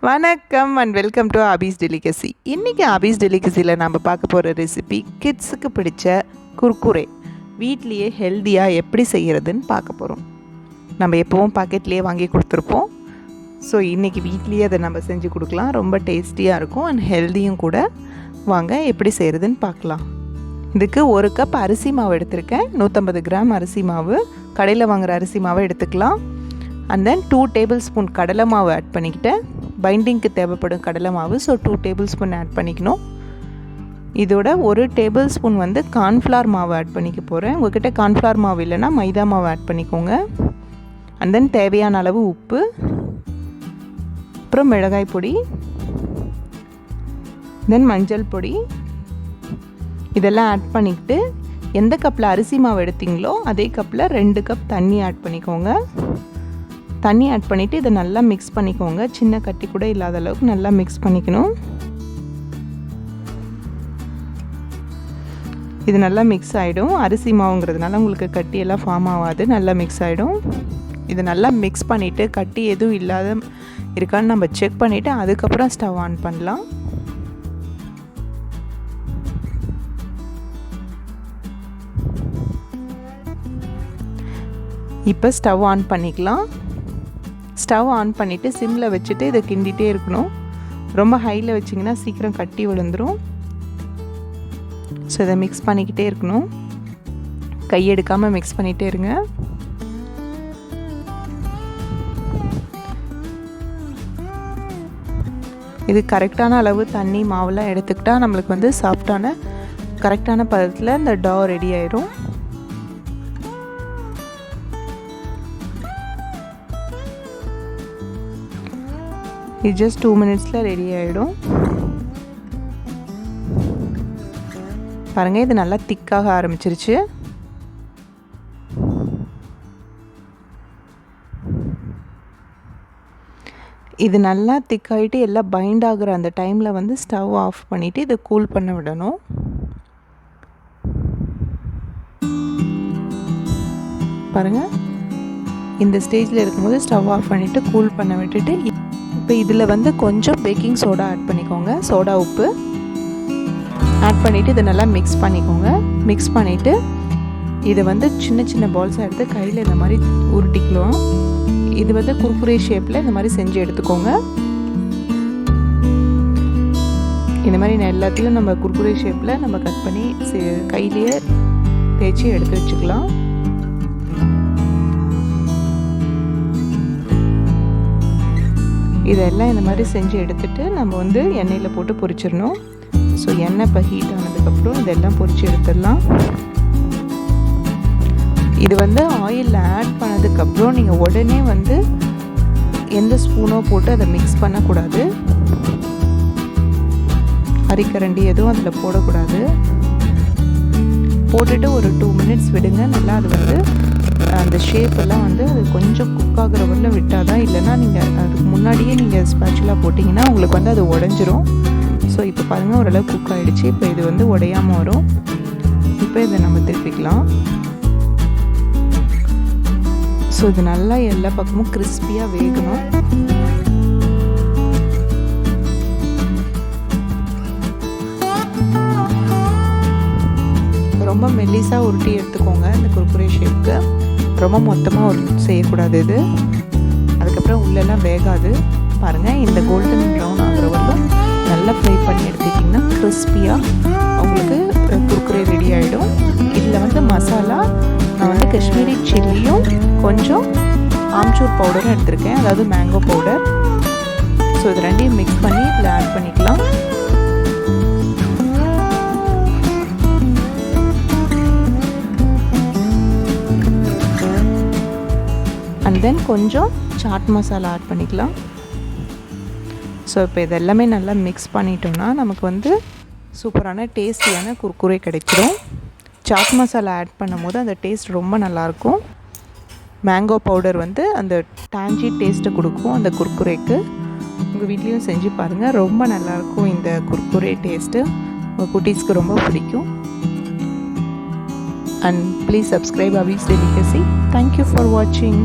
வணக்கம் and welcome to Hafiz delicacy. இன்றைக்கி அபீஸ் டெலிகசியில் நம்ம பார்க்க போகிற ரெசிபி கிட்ஸுக்கு பிடிச்ச குர்குரே வீட்லேயே ஹெல்த்தியாக எப்படி செய்கிறதுன்னு பார்க்க போகிறோம். நம்ம எப்போவும் பாக்கெட்லேயே வாங்கி கொடுத்துருப்போம். ஸோ இன்றைக்கி வீட்லேயே அதை நம்ம செஞ்சு கொடுக்கலாம். ரொம்ப டேஸ்டியாக இருக்கும் அண்ட் ஹெல்த்தியும் கூட. வாங்க எப்படி செய்கிறதுன்னு பார்க்கலாம். இதுக்கு 1 கப் அரிசி மாவு எடுத்திருக்கேன். 150 கிராம் அரிசி மாவு, கடையில் வாங்குகிற அரிசி மாவை எடுத்துக்கலாம். அண்ட் தென் 2 டேபிள் ஸ்பூன் கடலை மாவு ஆட் பண்ணிக்கிட்டேன். பைண்டிங்க்கு தேவைப்படும் கடலை மாவு, ஸோ 2 டேபிள் ஸ்பூன் ஆட் பண்ணிக்கணும். இதோட 1 டேபிள் ஸ்பூன் கார்ன்ஃப்ளவர் மாவு ஆட் பண்ணிக்க போகிறேன். உங்கள்கிட்ட கார்ன்ஃப்ளவர் மாவு இல்லைன்னா மைதா மாவு ஆட் பண்ணிக்கோங்க. அண்ட் தென் தேவையான அளவு உப்பு, அப்புறம் மிளகாய் பொடி, தென் மஞ்சள் பொடி, இதெல்லாம் ஆட் பண்ணிக்கிட்டு எந்த கப்பில் அரிசி மாவு எடுத்தீங்களோ அதே கப்பில் 2 கப் தண்ணி ஆட் பண்ணிக்கோங்க. தண்ணி ஆட் பண்ணிவிட்டு இதை நல்லா மிக்ஸ் பண்ணிக்கோங்க. சின்ன கட்டி கூட இல்லாத அளவுக்கு நல்லா மிக்ஸ் பண்ணிக்கணும். இது நல்லா மிக்ஸ் ஆகிடும். அரிசி மாவுங்கிறதுனால உங்களுக்கு கட்டியெல்லாம் ஃபார்ம் ஆகாது, நல்லா மிக்ஸ் ஆகிடும். இது நல்லா மிக்ஸ் பண்ணிவிட்டு கட்டி எதுவும் இல்லாத இருக்கான்னு நம்ம செக் பண்ணிவிட்டு அதுக்கப்புறம் ஸ்டவ் ஆன் பண்ணலாம். இப்போ ஸ்டவ் ஆன் பண்ணிக்கலாம். ஸ்டவ் ஆன் பண்ணிவிட்டு சிம்மில் வச்சுட்டு இதை கிண்டிகிட்டே இருக்கணும். ரொம்ப ஹையில் வச்சிங்கன்னா சீக்கிரம் கட்டி விழுந்துடும். ஸோ இதை மிக்ஸ் பண்ணிக்கிட்டே இருக்கணும். கையெடுக்காமல் மிக்ஸ் பண்ணிகிட்டே இருங்க. இது கரெக்டான அளவு தண்ணி மாவுலாம் எடுத்துக்கிட்டால் நம்மளுக்கு சாஃப்டான கரெக்டான பதத்தில் இந்த டோ ரெடி ஆயிரும். இது ஜஸ்ட் 2 மினிட்ஸில் ரெடி ஆகிடும். பாருங்கள், இது நல்லா திக்காக ஆரம்பிச்சிருச்சு. இது நல்லா திக்காகிட்டு எல்லாம் பைண்ட் ஆகுற அந்த டைமில் ஸ்டவ் ஆஃப் பண்ணிவிட்டு இதை கூல் பண்ண விடணும். பாருங்கள், இந்த ஸ்டேஜில் இருக்கும்போது ஸ்டவ் ஆஃப் பண்ணிவிட்டு கூல் பண்ண விட்டுட்டு இப்போ இதில் கொஞ்சம் பேக்கிங் சோடா ஆட் பண்ணிக்கோங்க. சோடா உப்பு ஆட் பண்ணிவிட்டு இதை நல்லா மிக்ஸ் பண்ணிக்கோங்க. மிக்ஸ் பண்ணிவிட்டு இதை சின்ன சின்ன பால்ஸாக எடுத்து கையில் இந்த மாதிரி உருட்டிக்கலாம். இது குர்குரே ஷேப்பில் இந்த மாதிரி செஞ்சு எடுத்துக்கோங்க. இந்த மாதிரி எல்லாத்தையும் நம்ம குர்குரே ஷேப்பில் நம்ம கட் பண்ணி கையிலேயே தேய்ச்சி எடுத்து வச்சுக்கலாம். இதெல்லாம் இந்த மாதிரி செஞ்சு எடுத்துகிட்டு நம்ம எண்ணெயில் போட்டு பொரிச்சிடணும். ஸோ எண்ணெய் இப்போ ஹீட் ஆனதுக்கப்புறம் இதெல்லாம் பொரிச்சு எடுத்துடலாம். இது ஆயிலில் ஆட் பண்ணதுக்கப்புறம் நீங்கள் உடனே எந்த ஸ்பூனோ போட்டு அதை மிக்ஸ் பண்ணக்கூடாது. அரிக்கரண்டி எதுவும் அதில் போடக்கூடாது. போட்டுட்டு ஒரு 2 மினிட்ஸ் விடுங்க. நல்லா அது அந்த ஷேப்பெல்லாம் அது கொஞ்சம் குக் ஆகிற வரலாம் விட்டால் தான். இல்லைன்னா நீங்கள் அதுக்கு முன்னாடியே நீங்கள் ஸ்பேச்சுலாக போட்டிங்கன்னா உங்களுக்கு அது உடஞ்சிரும். ஸோ இப்போ பாருங்கள், ஓரளவு குக் ஆகிடுச்சு. இப்போ இது உடையாமல் வரும். இப்போ இதை நம்ம திருப்பிக்கலாம். ஸோ இது நல்லா எல்லா பக்கமும் கிறிஸ்பியாக வேகணும். ரொம்ப மெல்லிஸாக உருட்டி எடுத்துக்கோங்க இந்த குர்குரே ஷேப்புக்கு. ரொம்ப மொத்தமாக செய்யக்கூடாது இது. அதுக்கப்புறம் உள்ளெல்லாம் வேகாது. பாருங்கள், இந்த கோல்டன் ப்ரௌன் ஆகிற வரலும் நல்லா ஃப்ரை பண்ணி எடுத்துக்கிட்டிங்கன்னா கிறிஸ்பியாக உங்களுக்கு குர்குரே ரெடி ஆகிடும். இதில் மசாலா நான் காஷ்மீரி சில்லியும் கொஞ்சம் ஆம்ச்சூர் பவுடரும் எடுத்திருக்கேன், அதாவது மேங்கோ பவுடர். ஸோ இது ரெண்டையும் மிக்ஸ் பண்ணி இதில் ஆட் பண்ணிக்கலாம். அண்ட் தென் கொஞ்சம் சாட் மசாலா ஆட் பண்ணிக்கலாம். ஸோ இப்போ இதெல்லாமே நல்லா மிக்ஸ் பண்ணிட்டோன்னா நமக்கு சூப்பரான டேஸ்டியான குர்குரே கிடைச்சிடும். சாட் மசாலா ஆட் பண்ணும்போது அந்த டேஸ்ட் ரொம்ப நல்லாயிருக்கும். மேங்கோ பவுடர் அந்த டேஞ்சி டேஸ்ட்டை கொடுக்கும் அந்த குர்குரேக்கு. உங்கள் வீட்லேயும் செஞ்சு பாருங்கள், ரொம்ப நல்லாயிருக்கும் இந்த குர்குரே டேஸ்ட்டு. உங்கள் குட்டீஸ்க்கு ரொம்ப பிடிக்கும். And please subscribe Abhi's Delicacy. Thank you for watching.